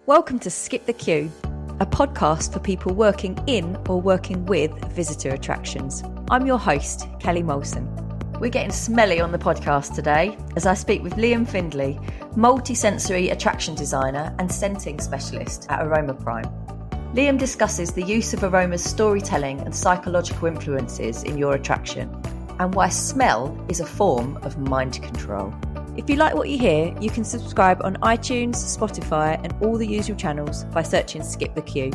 Welcome to Skip the Queue, a podcast for people working in or working with visitor attractions. I'm your host, Kelly Molson. We're getting smelly on the podcast today as I speak with Liam Findlay, multisensory attraction designer and scenting specialist at AromaPrime. Liam discusses the use of aroma's storytelling and psychological influences in your attraction and why smell is a form of mind control. If you like what you hear, you can subscribe on iTunes, Spotify and all the usual channels by searching Skip the Queue.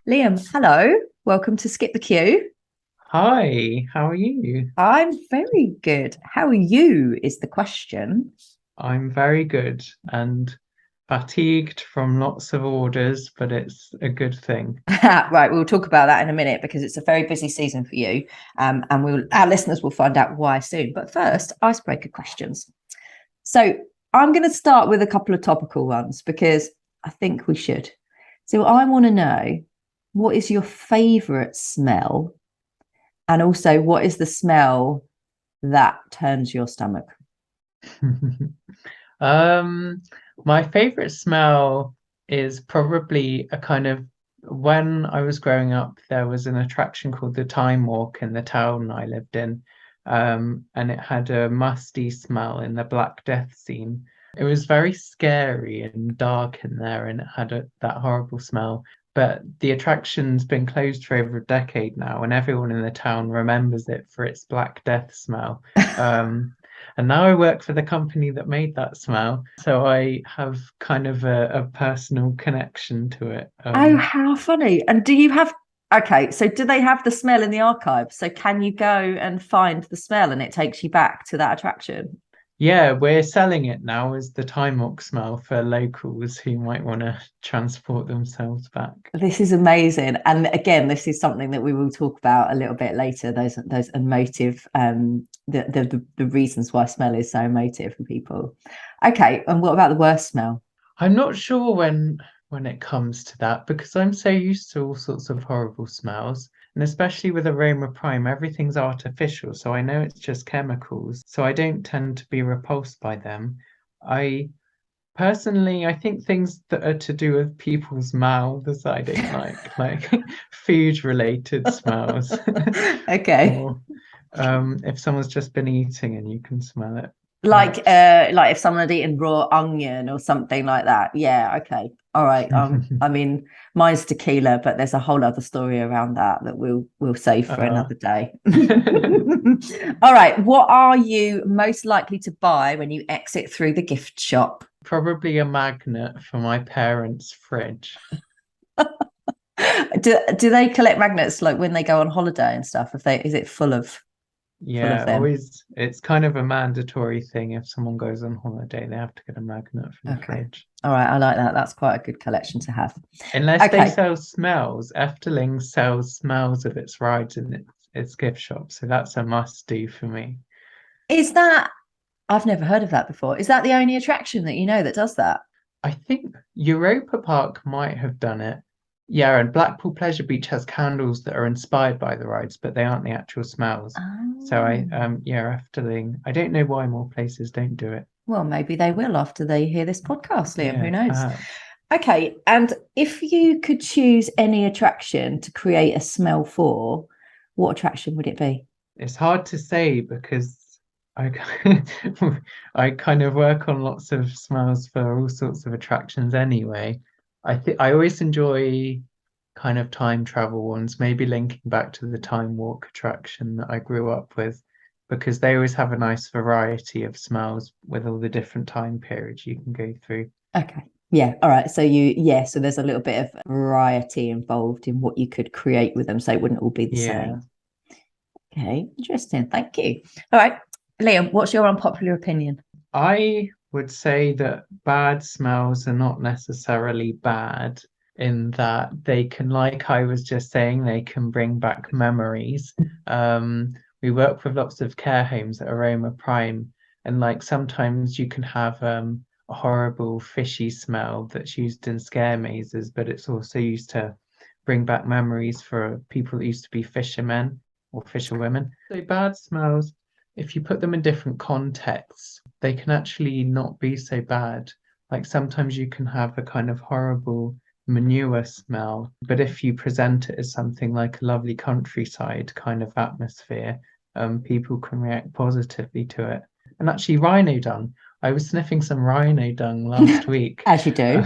Liam, hello. Welcome to Skip the Queue. Hi, how are you? I'm very good. How are you is the question. I'm very good and fatigued from lots of orders, but it's a good thing. Right, we'll talk about that in a minute because it's a very busy season for you, and our listeners will find out why soon. But first, icebreaker questions. So I'm going to start with a couple of topical ones because I think we should. So I want to know, what is your favourite smell? And also, what is the smell that turns your stomach? My favorite smell is probably a kind of, when I was growing up, there was an attraction called the Time Walk in the town I lived in. And it had a musty smell in the Black Death scene. It was very scary and dark in there, and it had that horrible smell. But the attraction's been closed for over a decade now, and everyone in the town remembers it for its Black Death smell. And now I work for the company that made that smell, so I have kind of a personal connection to it. Oh, how funny. And do you have... Okay, so do they have the smell in the archive? So can you go and find the smell and it takes you back to that attraction? Yeah, we're selling it now as the Time Walk smell for locals who might want to transport themselves back. This is amazing. And again, this is something that we will talk about a little bit later, those emotive, the reasons why smell is so emotive for people. Okay, and what about the worst smell? I'm not sure when it comes to that, because I'm so used to all sorts of horrible smells, and especially with AromaPrime, everything's artificial, so I know it's just chemicals, so I don't tend to be repulsed by them. I think things that are to do with people's mouths I don't like food related smells. Okay. Or if someone's just been eating and you can smell it. Like if someone had eaten raw onion or something like that. Yeah, okay. All right. I mean, mine's tequila, but there's a whole other story around that we'll save for another day. All right. What are you most likely to buy when you exit through the gift shop? Probably a magnet for my parents' fridge. Do they collect magnets like when they go on holiday and stuff? Is it full of... Yeah, always. It's kind of a mandatory thing. If someone goes on holiday, they have to get a magnet from the fridge. All right, I like that. That's quite a good collection to have. Unless they sell smells. Efteling sells smells of its rides in its gift shop, so that's a must-do for me. Is that... I've never heard of that before. Is that the only attraction that you know that does that? I think Europa Park might have done it. Yeah, and Blackpool Pleasure Beach has candles that are inspired by the rides, but they aren't the actual smells. Oh. So Efteling. I don't know why more places don't do it. Well, maybe they will after they hear this podcast, Liam. Who knows? Perhaps. Okay, and if you could choose any attraction to create a smell for, what attraction would it be? It's hard to say because I kind of work on lots of smells for all sorts of attractions anyway. I always enjoy kind of time travel ones, maybe linking back to the Time Walk attraction that I grew up with, because they always have a nice variety of smells with all the different time periods you can go through. Okay. Yeah. All right. So so there's a little bit of variety involved in what you could create with them, so it wouldn't all be the same. Okay. Interesting. Thank you. All right. Liam, what's your unpopular opinion? I would say that bad smells are not necessarily bad, in that they can, like I was just saying, they can bring back memories. We work with lots of care homes at AromaPrime, and sometimes you can have a horrible fishy smell that's used in scare mazes, but it's also used to bring back memories for people that used to be fishermen or fisherwomen. So bad smells, if you put them in different contexts, they can actually not be so bad. Like sometimes you can have a kind of horrible manure smell, but if you present it as something like a lovely countryside kind of atmosphere, people can react positively to it. And actually, rhino dung. I was sniffing some rhino dung last week As you do.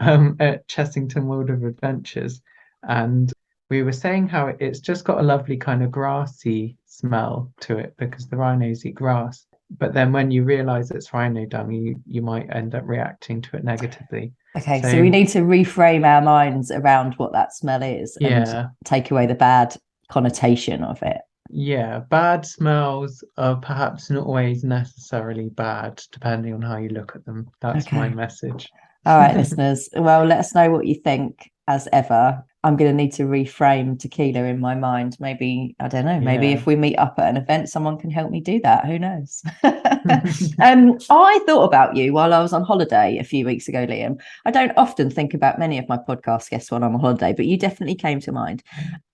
at Chessington World of Adventures, and we were saying how it's just got a lovely kind of grassy smell to it because the rhinos eat grass. But then when you realize it's rhino dung, you might end up reacting to it negatively. Okay, so we So need to reframe our minds around what that smell is and yeah, take away the bad connotation of it. yeah, bad smells are perhaps not always necessarily bad, depending on how you look at them. That's my Okay. message. All right, listeners. Well, let us know what you think as ever. I'm going to need to reframe tequila in my mind. Maybe, I don't know, maybe Yeah. if we meet up at an event, someone can help me do that. Who knows? I thought about you while I was on holiday a few weeks ago, Liam. I don't often think about many of my podcast guests when I'm on holiday, but you definitely came to mind.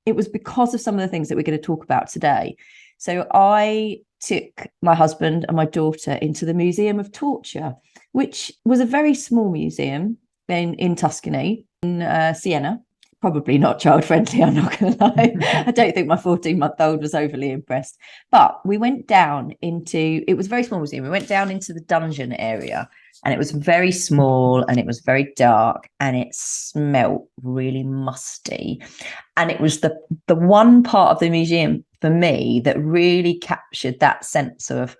It was because of some of the things that we're going to talk about today. So I took my husband and my daughter into the Museum of Torture, which was a very small museum in Tuscany, in Siena. Probably not child friendly, I'm not going to lie. I don't think my 14-month-old was overly impressed. But we went down into, it was a very small museum. We went down into the dungeon area, and it was very small and it was very dark and it smelt really musty. And it was the one part of the museum for me that really captured that sense of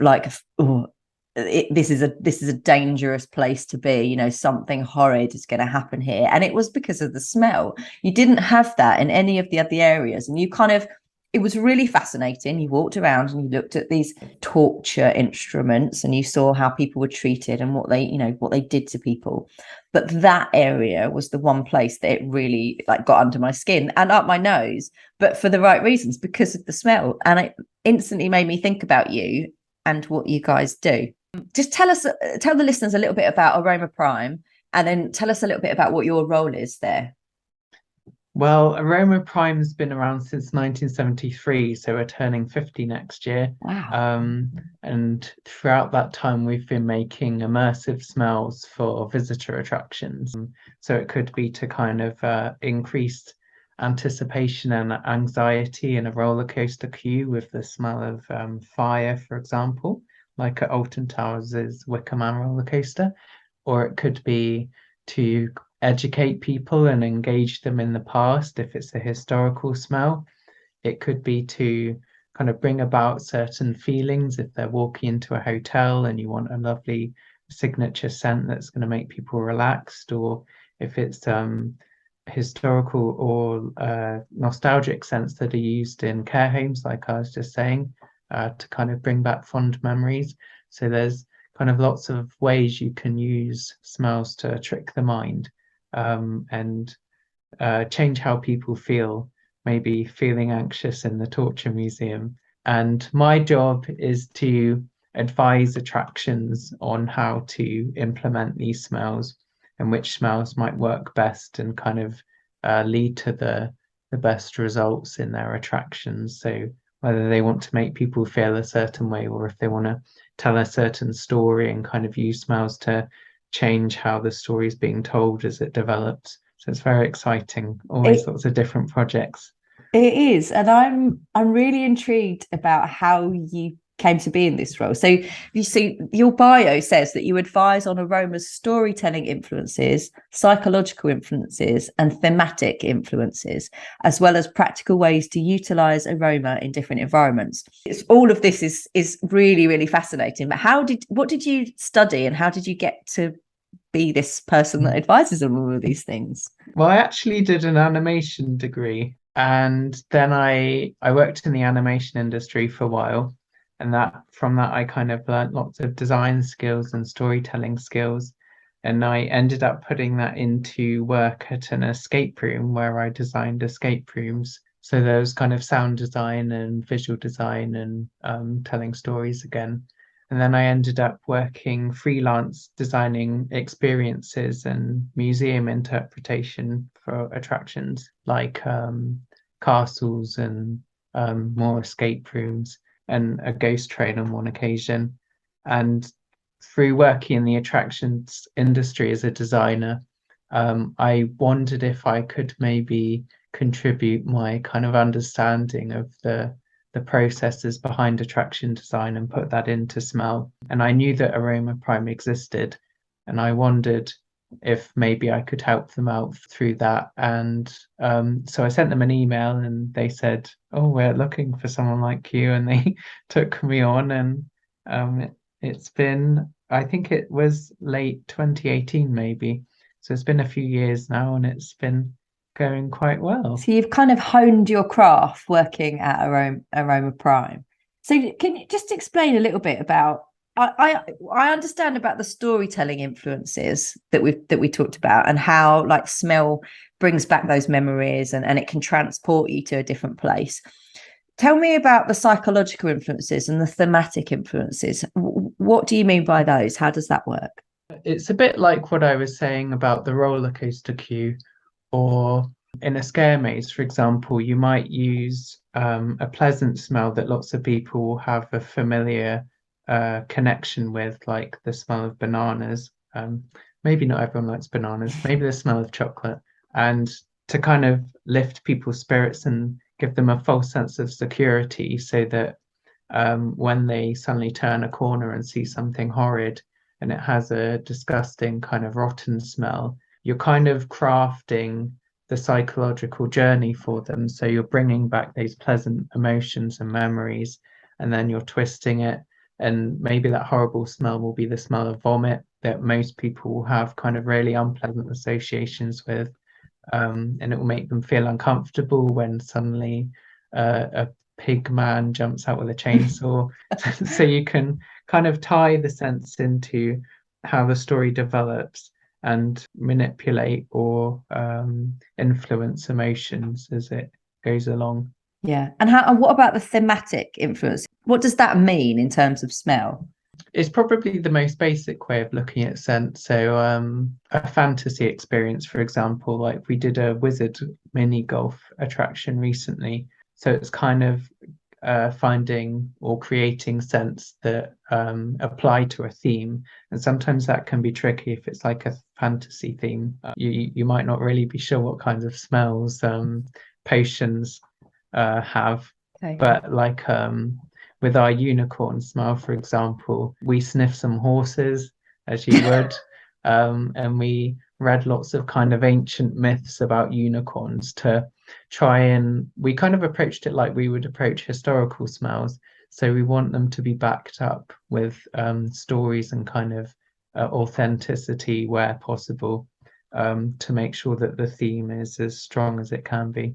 like, oh, this is a dangerous place to be. You know, something horrid is going to happen here, and it was because of the smell. You didn't have that in any of the other areas, and you kind of, it was really fascinating. You walked around and you looked at these torture instruments and you saw how people were treated and what they did to people. But that area was the one place that it really like got under my skin and up my nose, but for the right reasons, because of the smell. And it instantly made me think about you and what you guys do. Just tell the listeners a little bit about AromaPrime, and then tell us a little bit about what your role is there. Well, AromaPrime's been around since 1973, so we're turning 50 next year. Wow. And throughout that time, we've been making immersive smells for visitor attractions. So it could be to kind of increase anticipation and anxiety in a roller coaster queue with the smell of fire, for example, like at Alton Towers' Wicker Man roller coaster. Or it could be to educate people and engage them in the past if it's a historical smell. It could be to kind of bring about certain feelings if they're walking into a hotel and you want a lovely signature scent that's going to make people relaxed, or if it's historical or nostalgic scents that are used in care homes, like I was just saying, to kind of bring back fond memories. So there's kind of lots of ways you can use smells to trick the mind, and change how people feel, maybe feeling anxious in the torture museum. And my job is to advise attractions on how to implement these smells and which smells might work best and kind of lead to the best results in their attractions. So whether they want to make people feel a certain way or if they want to tell a certain story and kind of use smells to change how the story is being told as it develops. So it's very exciting, always It lots of different projects. it is, and I'm really intrigued about how you came to be in this role. So you see, your bio says that you advise on Aroma's storytelling influences, psychological influences, and thematic influences, as well as practical ways to utilize aroma in different environments. All of this is really, really fascinating. But what did you study, and how did you get to be this person that advises on all of these things? Well, I actually did an animation degree, and then I worked in the animation industry for a while, and that from that I kind of learned lots of design skills and storytelling skills, and I ended up putting that into work at an escape room where I designed escape rooms. So there was kind of sound design and visual design and telling stories again. And then I ended up working freelance designing experiences and museum interpretation for attractions like castles and more escape rooms and a ghost train on one occasion. And through working in the attractions industry as a designer, I wondered if I could maybe contribute my kind of understanding of the processes behind attraction design and put that into smell. And I knew that AromaPrime existed, and I wondered if maybe I could help them out through that. And so I sent them an email, and they said, "Oh, we're looking for someone like you," and they took me on. And it's been, I think it was late 2018 maybe. So it's been a few years now, and it's been going quite well. So you've kind of honed your craft working at AromaPrime. So can you just explain a little bit about? I understand about the storytelling influences that we talked about, and how like smell brings back those memories, and it can transport you to a different place. Tell me about the psychological influences and the thematic influences. What do you mean by those? How does that work? It's a bit like what I was saying about the roller coaster queue, or in a scare maze, for example, you might use a pleasant smell that lots of people will have a familiar connection with, like the smell of bananas. Maybe not everyone likes bananas, maybe the smell of chocolate. And to kind of lift people's spirits and give them a false sense of security, so that when they suddenly turn a corner and see something horrid and it has a disgusting kind of rotten smell, you're kind of crafting the psychological journey for them. So you're bringing back those pleasant emotions and memories, and then you're twisting it. And maybe that horrible smell will be the smell of vomit that most people will have kind of really unpleasant associations with. And it will make them feel uncomfortable when suddenly a pig man jumps out with a chainsaw. So you can kind of tie the sense into how the story develops and manipulate or influence emotions as it goes along. Yeah. And what about the thematic influence? What does that mean in terms of smell? It's probably the most basic way of looking at scent. So a fantasy experience, for example, like we did a wizard mini golf attraction recently. So it's kind of finding or creating scents that apply to a theme. And sometimes that can be tricky if it's like a fantasy theme. You might not really be sure what kinds of smells potions have. Okay. But like with our unicorn smell, for example, we sniff some horses, as you would, and we read lots of kind of ancient myths about unicorns to try, and we kind of approached it like we would approach historical smells. So we want them to be backed up with stories and kind of authenticity where possible, to make sure that the theme is as strong as it can be.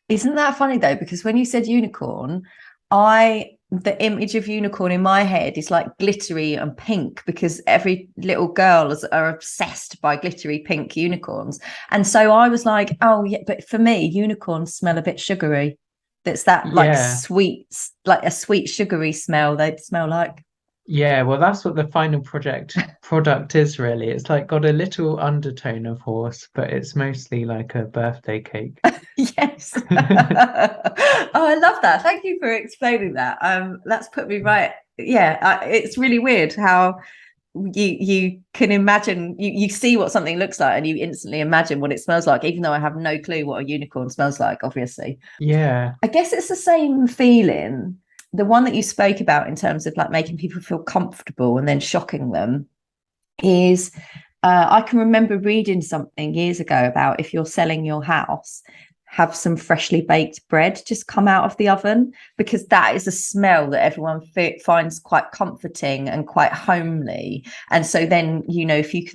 Isn't that funny though? Because when you said unicorn, the image of unicorn in my head is like glittery and pink, because every little girl are obsessed by glittery pink unicorns. And so I was like, oh yeah, but for me, unicorns smell a bit sugary. That's that like sweet, like a sweet sugary smell they smell like. Yeah, well, that's what the final product is really. It's like got a little undertone of horse, but it's mostly like a birthday cake. Yes. Oh, I love that. Thank you for explaining that. That's put me right. Yeah, it's really weird how you can imagine, you see what something looks like and you instantly imagine what it smells like, even though I have no clue what a unicorn smells like, obviously. Yeah. I guess it's the same feeling, the one that you spoke about in terms of like making people feel comfortable and then shocking them is I can remember reading something years ago about if you're selling your house, have some freshly baked bread just come out of the oven, because that is a smell that everyone finds quite comforting and quite homely. And so then, you know, if you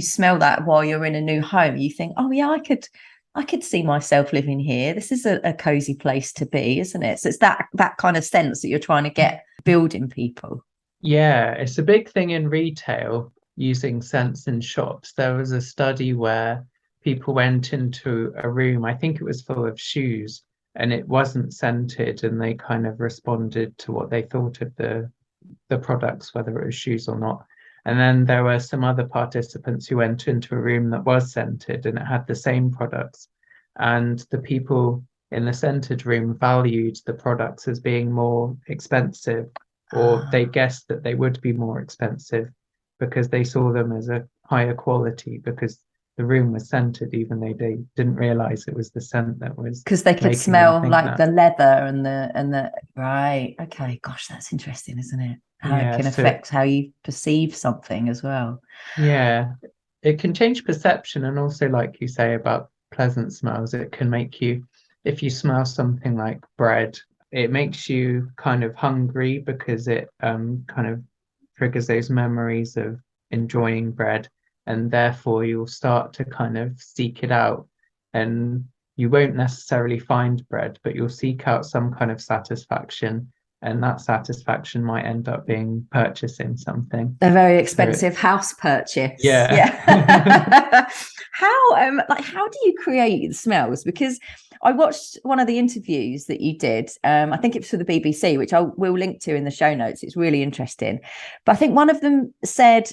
smell that while you're in a new home, you think, oh yeah, I could see myself living here. This is a cozy place to be, isn't it? So it's that kind of sense that you're trying to get build in people. Yeah, it's a big thing in retail using scents in shops. There was a study where people went into a room, I think it was full of shoes, and it wasn't scented, and they kind of responded to what they thought of the products, whether it was shoes or not. And then there were some other participants who went into a room that was scented and it had the same products. And the people in the scented room valued the products as being more expensive, or they guessed that they would be more expensive. because they saw them as a higher quality because the room was scented, even though they didn't realize it was the scent that was, because they could making them smell think like that. the leather and the right. Okay, gosh, that's interesting, isn't it? How it Yeah, can so affect how you perceive something as well. yeah, it can change perception, and also, like you say about pleasant smells, it can make you, if you smell something like bread, it makes you kind of hungry because it kind of triggers those memories of enjoying bread, and therefore you'll start to kind of seek it out, and you won't necessarily find bread, but you'll seek out some kind of satisfaction, and that satisfaction might end up being purchasing something. A very So expensive house purchase. yeah. Yeah. How do you create smells? Because I watched one of the interviews that you did. I think it was for the BBC, which will link to in the show notes. It's really interesting. But I think one of them said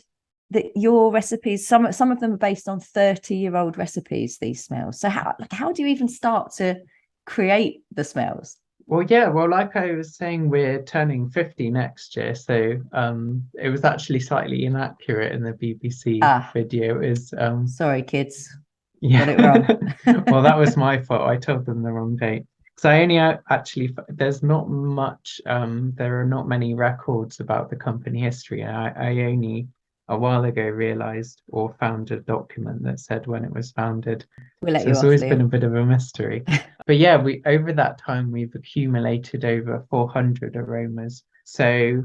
that your recipes, some of them are based on 30-year-old recipes, these smells. So how do you even start to create the smells? Well, yeah, well, like I was saying, we're turning 50 next year, so it was actually slightly inaccurate in the BBC Ah, video. It was sorry, kids. yeah. Got it wrong. Well, that was my fault. I told them the wrong date. So I only actually, there's not much, there are not many records about the company history. I only a while ago realized or found a document that said when it was founded. We'll let So you it's off, always been a Liam. bit of a mystery. But yeah, we over that time we've accumulated over 400 aromas. So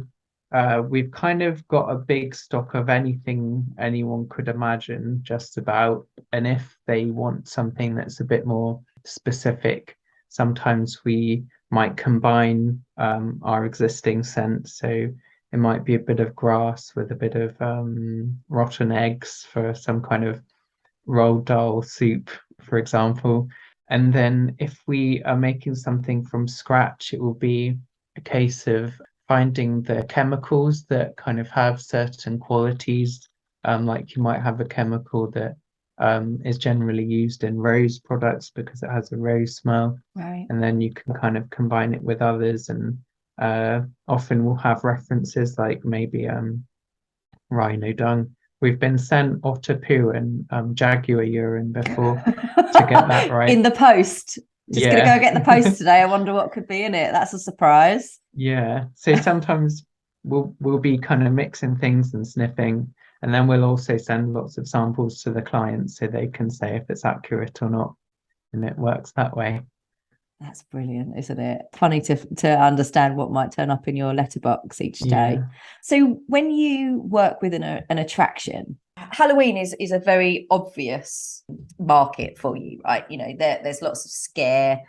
we've kind of got a big stock of anything anyone could imagine, just about. And if they want something that's a bit more specific, sometimes we might combine our existing scents. So it might be a bit of grass with a bit of rotten eggs for some kind of roll dal soup, for example. And then if we are making something from scratch, it will be a case of finding the chemicals that kind of have certain qualities. Like you might have a chemical that is generally used in rose products because it has a rose smell. Right. And then you can kind of combine it with others, and often we'll have references like maybe rhino dung. We've been sent otter poo and jaguar urine before to get that right. In the post. Just gonna go Yeah, get the post today. I wonder what could be in it. That's a surprise. yeah. So sometimes we'll be kind of mixing things and sniffing, and then we'll also send lots of samples to the clients so they can say if it's accurate or not, and it works that way. That's brilliant, isn't it? Funny to understand what might turn up in your letterbox each day. Yeah. So when you work with an attraction, Halloween is a very obvious market for you, right? You know, there's lots of scare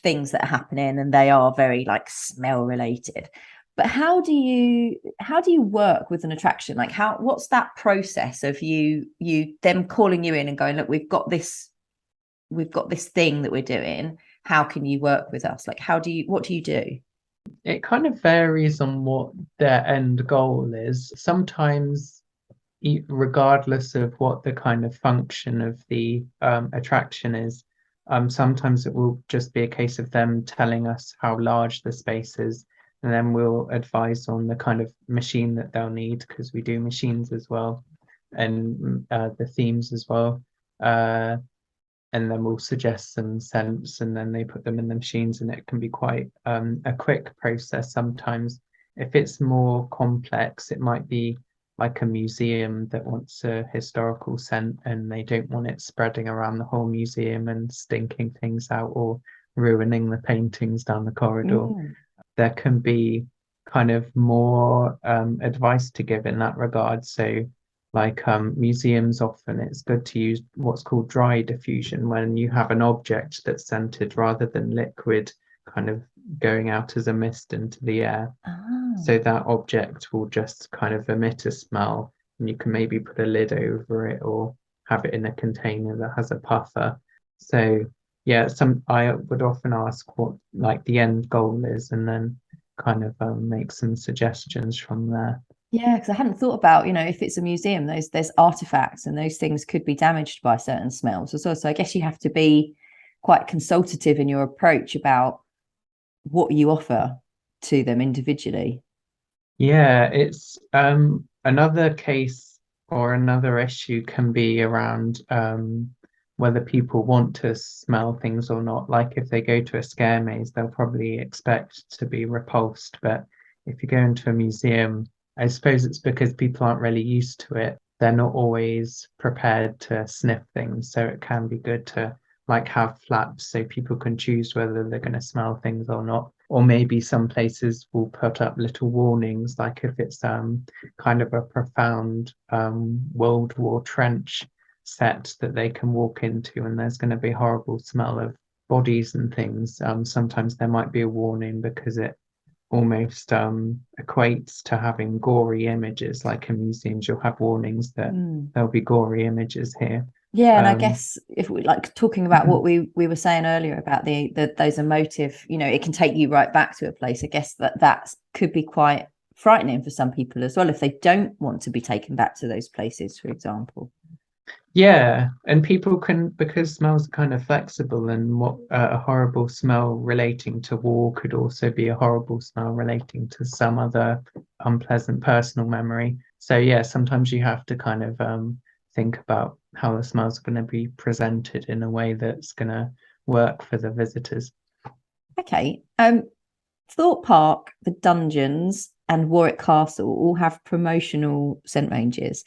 things that are happening, and they are very like smell related. But how do you work with an attraction? Like what's that process of them calling you in and going, look, we've got this thing that we're doing. How can you work with us? Like what do you do? It kind of varies on what their end goal is. Sometimes, regardless of what the kind of function of the attraction is, sometimes it will just be a case of them telling us how large the space is, and then we'll advise on the kind of machine that they'll need because we do machines as well, and the themes as well. And then we'll suggest some scents, and then they put them in the machines, and it can be quite a quick process sometimes. If it's more complex, it might be like a museum that wants a historical scent and they don't want it spreading around the whole museum and stinking things out or ruining the paintings down the corridor. There can be kind of more advice to give in that regard. So like museums, often it's good to use what's called dry diffusion, when you have an object that's scented rather than liquid kind of going out as a mist into the air. So that object will just kind of emit a smell, and you can maybe put a lid over it or have it in a container that has a puffer. So yeah, I would often ask what like the end goal is, and then kind of make some suggestions from there. Yeah, because I hadn't thought about, if it's a museum, there's artifacts and those things could be damaged by certain smells as well. So I guess you have to be quite consultative in your approach about what you offer to them individually. Yeah, it's another case Or another issue can be around whether people want to smell things or not. Like if they go to a scare maze, they'll probably expect to be repulsed. But if you go into a museum, I suppose it's because people aren't really used to it. They're not always prepared to sniff things. So it can be good to like have flaps so people can choose whether they're going to smell things or not. Or maybe some places will put up little warnings, like if it's kind of a profound World War trench set that they can walk into and there's going to be a horrible smell of bodies and things. Sometimes there might be a warning because it almost equates to having gory images. Like in museums, you'll have warnings that there'll be gory images here. Yeah, and I guess if we like talking about what we were saying earlier about the those emotive, it can take you right back to a place. I guess that could be quite frightening for some people as well if they don't want to be taken back to those places, for example. Yeah, and people can, because smells are kind of flexible, and what a horrible smell relating to war could also be a horrible smell relating to some other unpleasant personal memory. So yeah, sometimes you have to kind of think about how the smells are going to be presented in a way that's going to work for the visitors. Okay. Thorpe Park, the Dungeons, and Warwick Castle all have promotional scent ranges.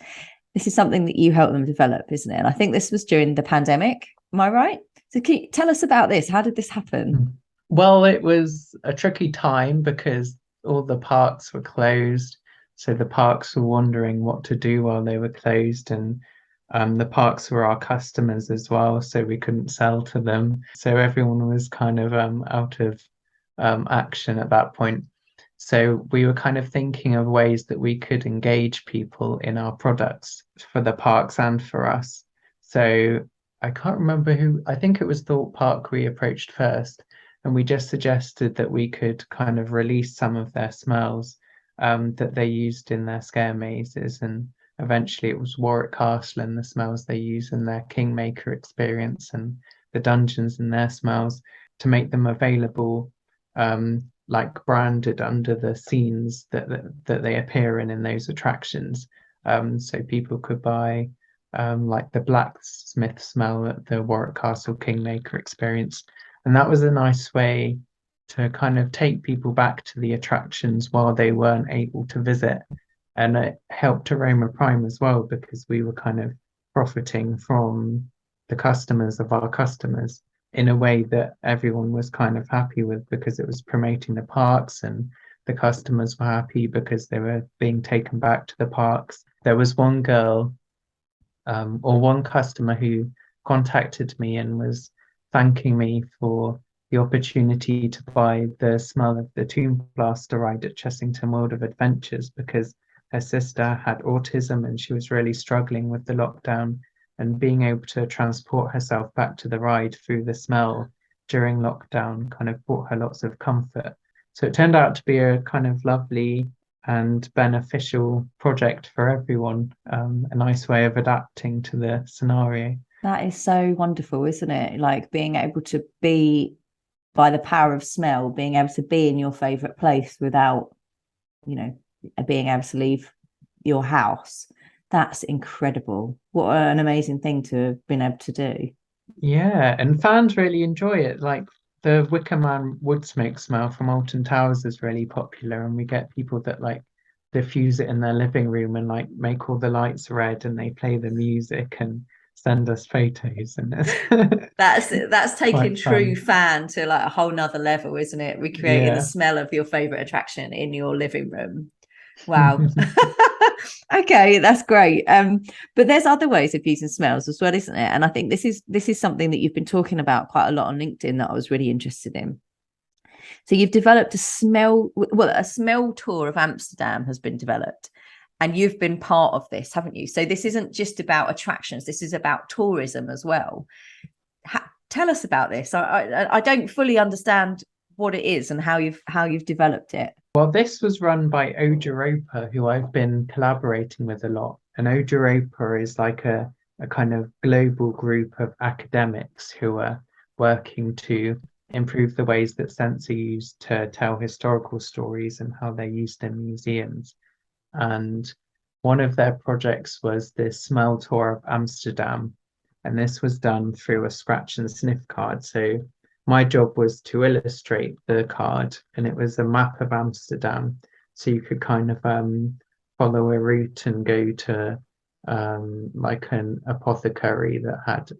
This is something that you helped them develop, isn't it? And I think this was during the pandemic. Am I right? So can you tell us about this? How did this happen? Well, it was a tricky time because all the parks were closed. So the parks were wondering what to do while they were closed. And the parks were our customers as well. So we couldn't sell to them. So everyone was kind of out of action at that point. So we were kind of thinking of ways that we could engage people in our products for the parks and for us. So I can't remember who, I think it was Thorpe Park we approached first. And we just suggested that we could kind of release some of their smells that they used in their scare mazes. And eventually it was Warwick Castle and the smells they use in their Kingmaker experience and the dungeons and their smells to make them available like branded under the scenes that they appear in those attractions. So people could buy like the blacksmith smell at the Warwick Castle Kingmaker experience. And that was a nice way to kind of take people back to the attractions while they weren't able to visit. And it helped AromaPrime as well because we were kind of profiting from the customers of our customers in a way that everyone was kind of happy with because it was promoting the parks and the customers were happy because they were being taken back to the parks. There was one girl or one customer who contacted me and was thanking me for the opportunity to buy the smell of the Tomb Blaster ride at Chessington World of Adventures because her sister had autism and she was really struggling with the lockdown, and being able to transport herself back to the ride through the smell during lockdown kind of brought her lots of comfort. So it turned out to be a kind of lovely and beneficial project for everyone, a nice way of adapting to the scenario. That is so wonderful, isn't it? Like being able to be, by the power of smell, being able to be in your favorite place without, being able to leave your house. That's incredible. What an amazing thing to have been able to do. Yeah, and fans really enjoy it. Like the Wicker Man wood smoke smell from Alton Towers is really popular, and we get people that like diffuse it in their living room and like make all the lights red and they play the music and send us photos and it's That's taking quite true fun. fan to like a whole nother level, isn't it? Recreating the Yeah. smell of your favorite attraction in your living room. Wow. Okay, that's great. But there's other ways of using smells as well, isn't it? And I think this is something that you've been talking about quite a lot on LinkedIn that I was really interested in. So you've developed a smell tour of Amsterdam has been developed, and you've been part of this, haven't you? So this isn't just about attractions, this is about tourism as well. Tell us about this. I don't fully understand what it is and how you've developed it. Well, this was run by Europa, who I've been collaborating with a lot. And Europa is like a kind of global group of academics who are working to improve the ways that scents are used to tell historical stories and how they're used in museums. And one of their projects was the smell tour of Amsterdam, and this was done through a scratch and sniff card. So my job was to illustrate the card, and it was a map of Amsterdam. So you could kind of follow a route and go to like an apothecary that had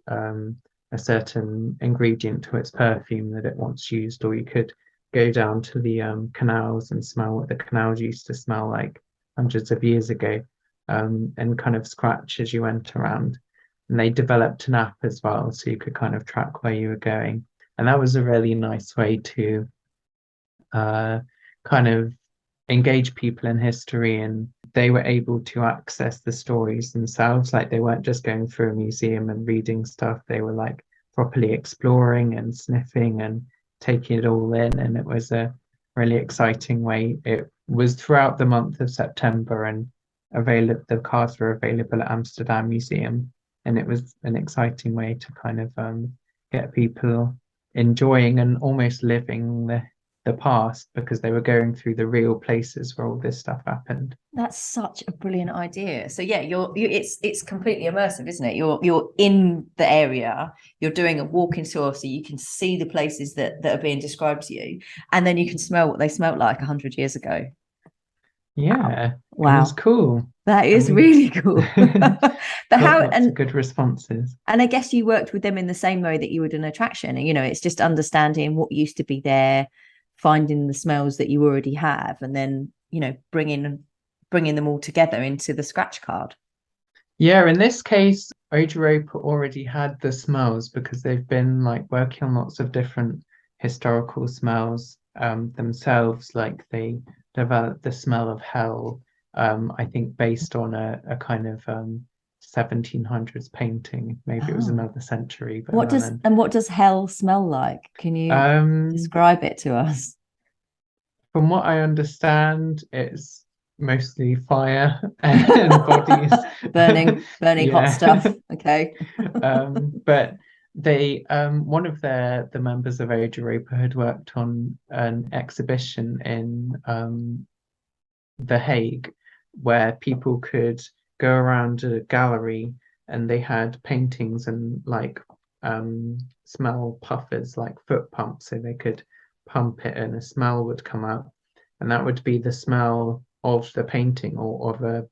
a certain ingredient to its perfume that it once used, or you could go down to the canals and smell what the canals used to smell like hundreds of years ago, and kind of scratch as you went around. And they developed an app as well, so you could kind of track where you were going. And that was a really nice way to kind of engage people in history, and they were able to access the stories themselves. Like they weren't just going through a museum and reading stuff, they were like properly exploring and sniffing and taking it all in. And it was a really exciting way. It was throughout the month of September, and the cards were available at Amsterdam Museum. And it was an exciting way to kind of get people enjoying and almost living the past, because they were going through the real places where all this stuff happened. That's such a brilliant idea. So yeah, it's completely immersive, isn't it? You're in the area, you're doing a walking tour, so you can see the places that are being described to you, and then you can smell what they smelt like 100 years ago. Yeah, wow. It was cool. That is really cool. But how and good responses. And I guess you worked with them in the same way that you would an attraction. And it's just understanding what used to be there, finding the smells that you already have, and then bringing them all together into the scratch card. Yeah, in this case, Europa already had the smells because they've been like working on lots of different historical smells themselves. Like they developed the smell of hell, I think based on a kind of 1700s painting. Maybe it was another century. But what does hell smell like? Can you describe it to us? From what I understand, it's mostly fire and bodies burning hot stuff. Okay. But they one of the members of Age Europa had worked on an exhibition in The Hague, where people could go around a gallery and they had paintings and like smell puffers, like foot pumps, so they could pump it and a smell would come out, and that would be the smell of the painting or of a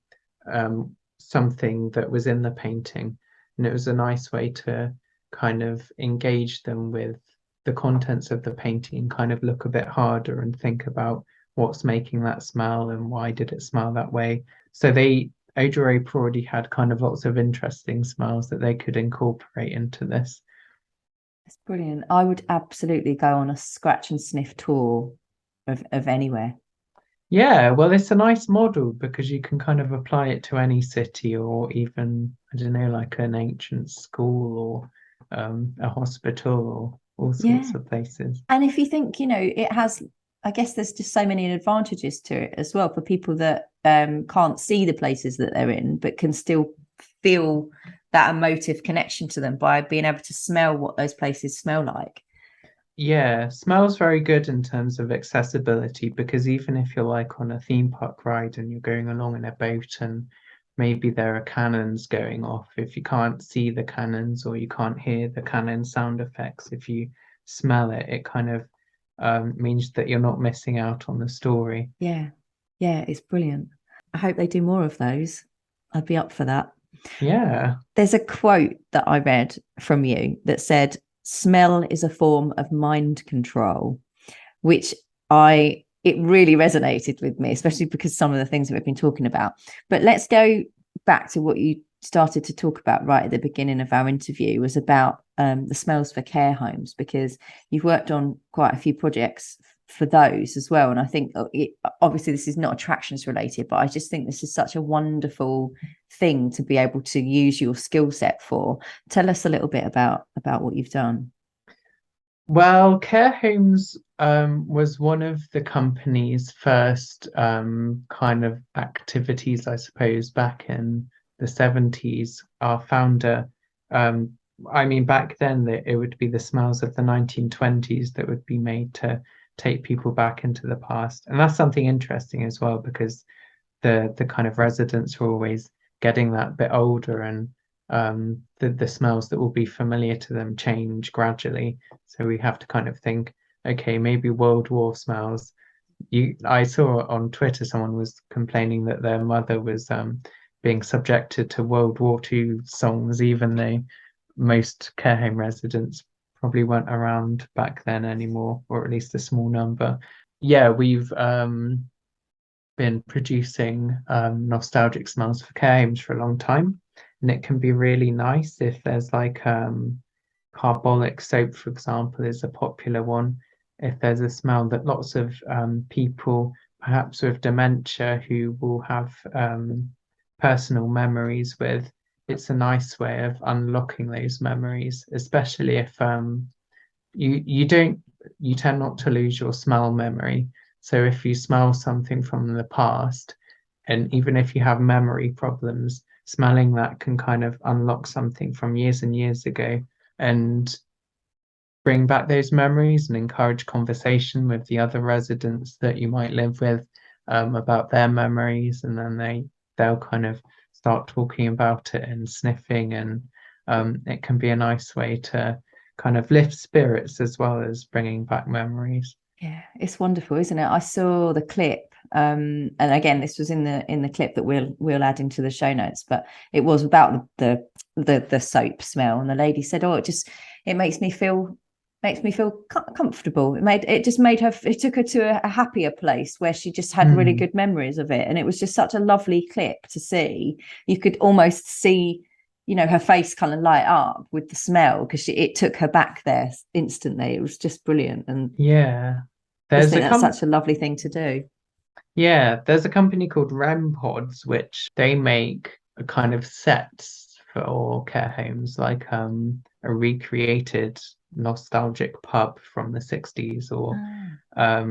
something that was in the painting. And it was a nice way to kind of engage them with the contents of the painting, kind of look a bit harder and think about what's making that smell and why did it smell that way. So Odorapa already had kind of lots of interesting smells that they could incorporate into this. It's brilliant. I would absolutely go on a scratch and sniff tour of anywhere. Yeah, well, it's a nice model because you can kind of apply it to any city, or even, I don't know, like an ancient school or a hospital or all sorts of places. And if you think, it has, I guess there's just so many advantages to it as well for people that can't see the places that they're in, but can still feel that emotive connection to them by being able to smell what those places smell like. Yeah, smells very good in terms of accessibility, because even if you're like on a theme park ride and you're going along in a boat and maybe there are cannons going off, if you can't see the cannons or you can't hear the cannon sound effects, if you smell it, it kind of means that you're not missing out on the story. Yeah, it's brilliant. I hope they do more of those. I'd be up for that. Yeah. There's a quote that I read from you that said, "Smell is a form of mind control," which it really resonated with me, especially because some of the things that we've been talking about. But let's go back to what you started to talk about right at the beginning of our interview, was about the smells for care homes, because you've worked on quite a few projects for those as well. And I think obviously this is not attractions related, but I just think this is such a wonderful thing to be able to use your skill set for. Tell us a little bit about what you've done. Well, care homes was one of the company's first kind of activities, I suppose, back in the 70s. Our founder, back then it would be the smells of the 1920s that would be made to take people back into the past. And that's something interesting as well, because the kind of residents are always getting that bit older, and the smells that will be familiar to them change gradually. So we have to kind of think, okay, maybe World War smells. I saw on Twitter someone was complaining that their mother was being subjected to World War II songs, even though most care home residents probably weren't around back then anymore, or at least a small number. Yeah, we've been producing nostalgic smells for care homes for a long time, and it can be really nice if there's like carbolic soap, for example, is a popular one. If there's a smell that lots of people, perhaps with dementia, who will have personal memories with, it's a nice way of unlocking those memories, especially if you tend not to lose your smell memory. So if you smell something from the past, and even if you have memory problems, smelling that can kind of unlock something from years and years ago and bring back those memories and encourage conversation with the other residents that you might live with about their memories, and then they'll kind of start talking about it and sniffing, and it can be a nice way to kind of lift spirits as well as bringing back memories. Yeah, it's wonderful, isn't it? I saw the clip, and again, this was in the clip that we'll add into the show notes, but it was about the soap smell, and the lady said, "Oh, it makes me feel comfortable." It took her to a happier place where she just had really good memories of it, and it was just such a lovely clip to see. You could almost see, her face kind of light up with the smell, because it took her back there instantly. It was just brilliant. And yeah, I think that's such a lovely thing to do. Yeah, there's a company called REM Pods, which they make a kind of sets for care homes, like a recreated nostalgic pub from the 60s, or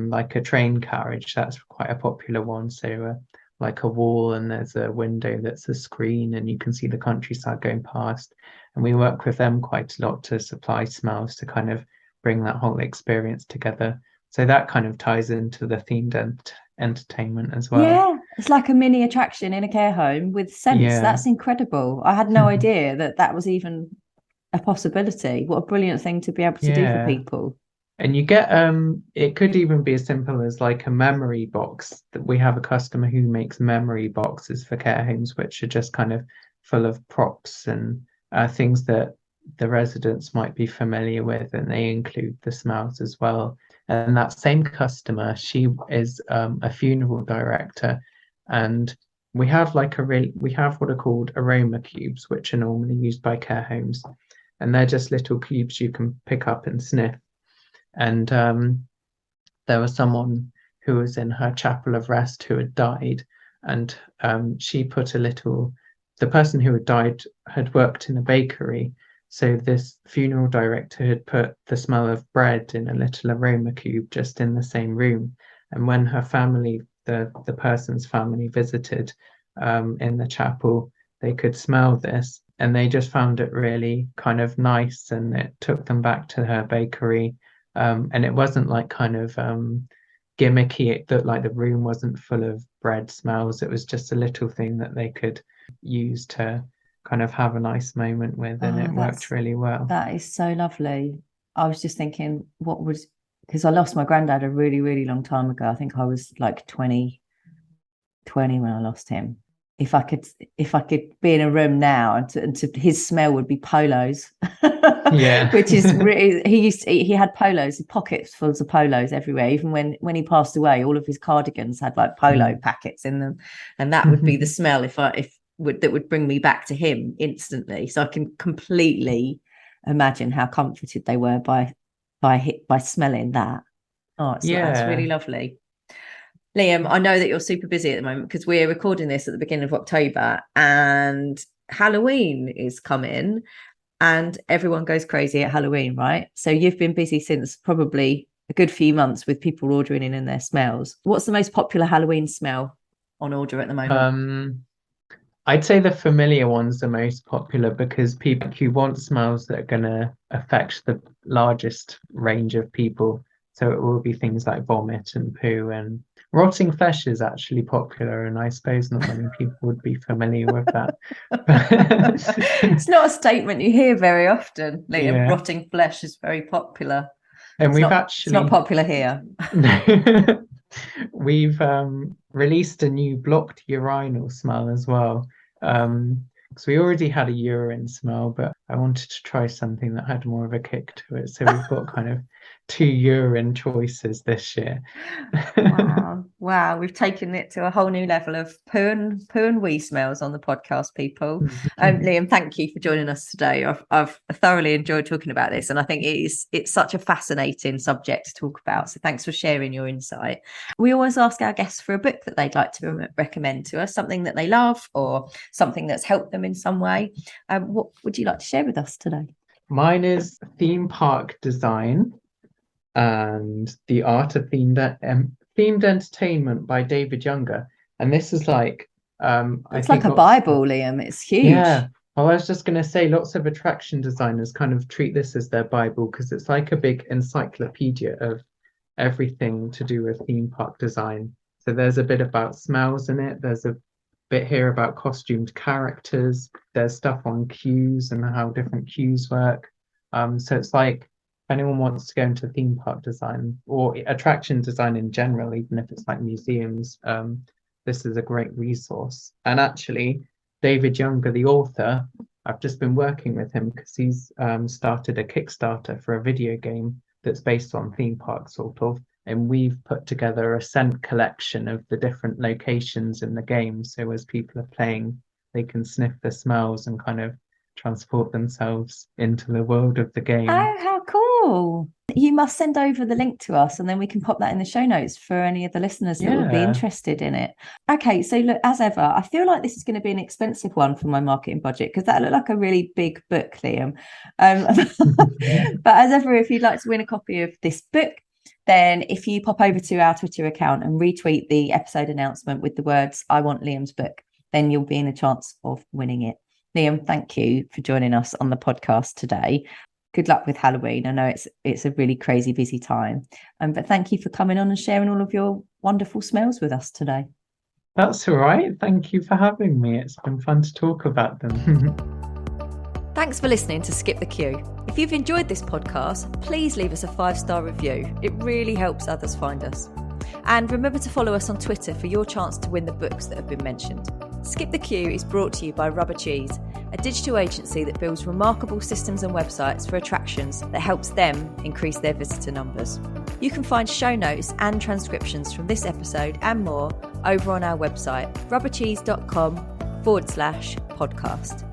like a train carriage. That's quite a popular one. So like a wall, and there's a window that's a screen, and you can see the countryside going past. And we work with them quite a lot to supply smells to kind of bring that whole experience together. So that kind of ties into the themed entertainment as well. Yeah, it's like a mini attraction in a care home with scents. Yeah. That's incredible. I had no idea that was even a possibility. What a brilliant thing to be able to do for people. And you get it could even be as simple as like a memory box. That we have a customer who makes memory boxes for care homes, which are just kind of full of props and things that the residents might be familiar with, and they include the smells as well. And that same customer, she is a funeral director, and we have what are called aroma cubes, which are normally used by care homes, and they're just little cubes you can pick up and sniff. And there was someone who was in her chapel of rest who had died, and she put the person who had died had worked in a bakery. So this funeral director had put the smell of bread in a little aroma cube just in the same room. And when her family, the person's family, visited in the chapel, they could smell this, and they just found it really kind of nice, and it took them back to her bakery. And it wasn't like kind of gimmicky. It looked like the room wasn't full of bread smells. It was just a little thing that they could use to kind of have a nice moment with, and it worked really well. That is so lovely. I was just thinking, because I lost my granddad a really, really long time ago. I think I was like 20 when I lost him. If I could be in a room now, and his smell would be polos. Yeah. Which is really, he had polos, pockets full of polos everywhere. Even when he passed away, all of his cardigans had like polo packets in them, and that would be the smell that would bring me back to him instantly. So I can completely imagine how comforted they were by smelling that. That's really lovely. Liam, I know that you're super busy at the moment because we're recording this at the beginning of October, and Halloween is coming, and everyone goes crazy at Halloween, right? So you've been busy since probably a good few months with people ordering in their smells. What's the most popular Halloween smell on order at the moment? I'd say the familiar one's the most popular, because people who want smells that are going to affect the largest range of people. So it will be things like vomit and poo and Rotting flesh is actually popular, and I suppose not many people would be familiar with that. It's not a statement you hear very often, Liam. Yeah. Rotting flesh is very popular. And It's not popular here. We've released a new blocked urinal smell as well. Because we already had a urine smell, but I wanted to try something that had more of a kick to it. So we've got kind of 2 urine choices this year. Wow. We've taken it to a whole new level of poo and wee smells on the podcast, people. Liam, thank you for joining us today. I've thoroughly enjoyed talking about this, and I think it's such a fascinating subject to talk about. So thanks for sharing your insight. We always ask our guests for a book that they'd like to recommend to us, something that they love or something that's helped them in some way. What would you like to share with us today? Mine is Theme Park Design and the Art of Themed Entertainment by David Younger. And this is like it's like a Bible, Liam. It's huge. Yeah. Well, I was just going to say, lots of attraction designers kind of treat this as their Bible because it's like a big encyclopedia of everything to do with theme park design. So there's a bit about smells in it. There's a bit here about costumed characters. There's stuff on queues and how different queues work. So it's like if anyone wants to go into theme park design or attraction design in general, even if it's like museums, this is a great resource. And actually, David Younger, the author, I've just been working with him because he's started a Kickstarter for a video game that's based on theme parks, sort of. And we've put together a scent collection of the different locations in the game. So as people are playing, they can sniff the smells and kind of transport themselves into the world of the game. Oh, how cool. You must send over the link to us and then we can pop that in the show notes for any of the listeners that would be interested in it. Okay, so look, as ever, I feel like this is going to be an expensive one for my marketing budget because that looked like a really big book, Liam. But as ever, if you'd like to win a copy of this book, then if you pop over to our Twitter account and retweet the episode announcement with the words, "I want Liam's book," then you'll be in a chance of winning it. Liam, thank you for joining us on the podcast today. Good luck with Halloween. I know it's a really crazy busy time. But thank you for coming on and sharing all of your wonderful smells with us today. That's all right. Thank you for having me. It's been fun to talk about them. Thanks for listening to Skip the Queue. If you've enjoyed this podcast, please leave us a 5-star review. It really helps others find us. And remember to follow us on Twitter for your chance to win the books that have been mentioned. Skip the Queue is brought to you by Rubber Cheese, a digital agency that builds remarkable systems and websites for attractions that helps them increase their visitor numbers. You can find show notes and transcriptions from this episode and more over on our website, rubbercheese.com/podcast.